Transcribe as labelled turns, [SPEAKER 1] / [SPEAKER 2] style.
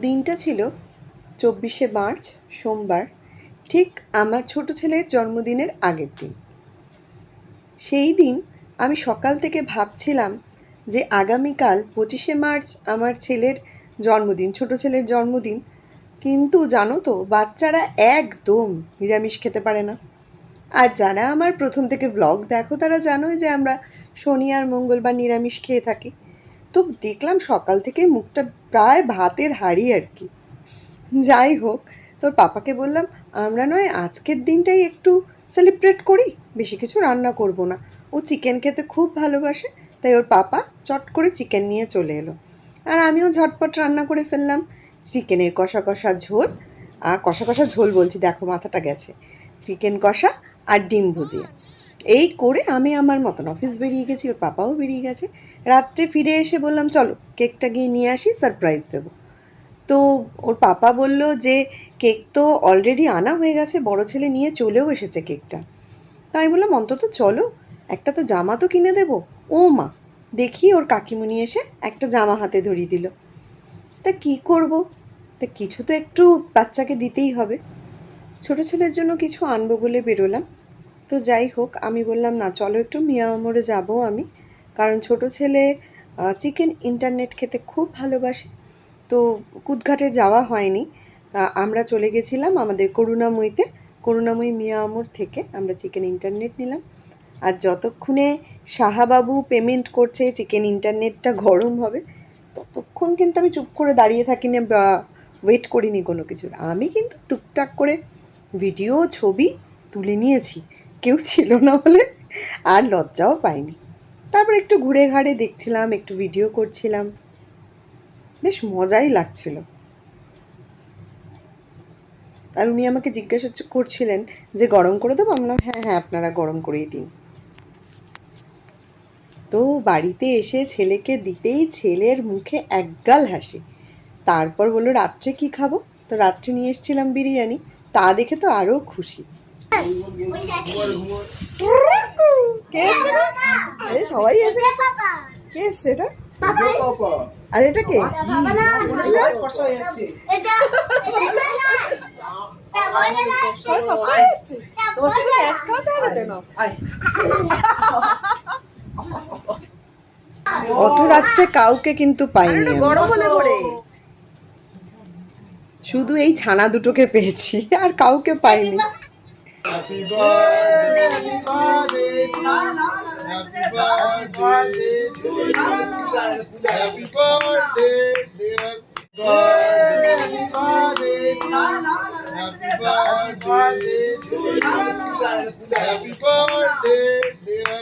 [SPEAKER 1] দিনটা ছিল 24শে মার্চ সোমবার, ঠিক আমার ছোট ছেলের জন্মদিনের আগের দিন। সেই দিন আমি সকাল থেকে ভাবছিলাম যে আগামীকাল 25শে মার্চ আমার ছেলের জন্মদিন, ছোট ছেলের জন্মদিন। কিন্তু জানো তো, বাচ্চারা একদম নিরামিষ খেতে পারে না। আর যারা আমার প্রথম থেকে ব্লগ দেখো তারা জানোই যে আমরা শনি আর মঙ্গলবার নিরামিষ খেয়ে থাকি। তো দেখলাম সকাল থেকে মুখটা প্রায় ভাতের হাঁড়ি আর কি। যাই হোক, তোর পাপাকে বললাম আমরা নয় আজকের দিনটাই একটু সেলিব্রেট করি, বেশি কিছু রান্না করব না। ও চিকেন খেতে খুব ভালোবাসে, তাই ওর পাপা চট করে চিকেন নিয়ে চলে এলো। আর আমিও ঝটপট রান্না করে ফেললাম চিকেনের কষা কষা ঝোল। আর কষা কষা ঝোল বলছি, দেখো মাথাটা গেছে। চিকেন কষা আর ডিম ভুজিয়া এই করে আমি আমার মতন অফিস বেরিয়ে গেছি, ওর পাপাও বেরিয়ে গেছে। রাত্রে ফিরে এসে বললাম চলো কেকটা গিয়ে নিয়ে আসি, সারপ্রাইজ দেবো। তো ওর পাপা বলল যে কেক তো অলরেডি আনা হয়ে গেছে, বড় ছেলে নিয়ে চলেও এসেছে কেকটা। তাই বললাম অন্তত চলো একটা তো জামা তো কিনে দেবো। ও মা, দেখি ওর কাকিমুনি এসে একটা জামা হাতে ধরিয়ে দিল। তা কি করব, তা কিছু তো একটু বাচ্চাকে দিতেই হবে। ছোট ছেলের জন্য কিছু আনবো বলে বেরোলাম। তো যাই হোক, আমি বললাম না চলো একটু মিয়ামরে যাবো আমি, কারণ ছোট ছেলে চিকেন ইন্টারনেট খেতে খুব ভালোবাসে। তো কুদঘাটে যাওয়া হয়নি। আমরা চলে গেছিলাম আমাদের করুণাময়ী মিয়ামর থেকে আমরা চিকেন ইন্টারনেট নিলাম। আর যতক্ষণে সাহাবাবু পেমেন্ট করছে চিকেন ইন্টারনেটটা গরম হবে, ততক্ষণ কিন্তু আমি চুপ করে দাঁড়িয়ে থাকিনি বা ওয়েট করিনি কোনো কিছুর। আমি কিন্তু টুকটাক করে ভিডিও ছবি তুলে নিয়েছি, কেউ ছিল না বলে আর লজ্জাও পাইনি। তারপর একটু ঘুরে ঘাড়ে দেখছিলাম, একটু ভিডিও করছিলাম, বেশ মজাই লাগছিল। আর উনি আমাকে জিজ্ঞাসা করছিলেন যে গরম করে দেবো। আমি বললাম হ্যাঁ হ্যাঁ আপনারা গরম করেই দিন। তো বাড়িতে এসে ছেলেকে দিতেই ছেলের মুখে একগাল হাসি। তারপর বললো রাত্রে কি খাবো, তো রাত্রে নিয়ে এসেছিলাম বিরিয়ানি। তা দেখে তো আরও খুশি। সবাই এসে কে এসছে এটা? আর এটা কে? অত রাত্রে কাউকে কিন্তু পাইনি, শুধু এই ছানা দুটোকে পেয়েছি, আর কাউকে পাইনি। Happy birthday, happy birthday, happy birthday to you. Happy birthday, dear. Happy birthday, happy birthday to you. Happy birthday, dear.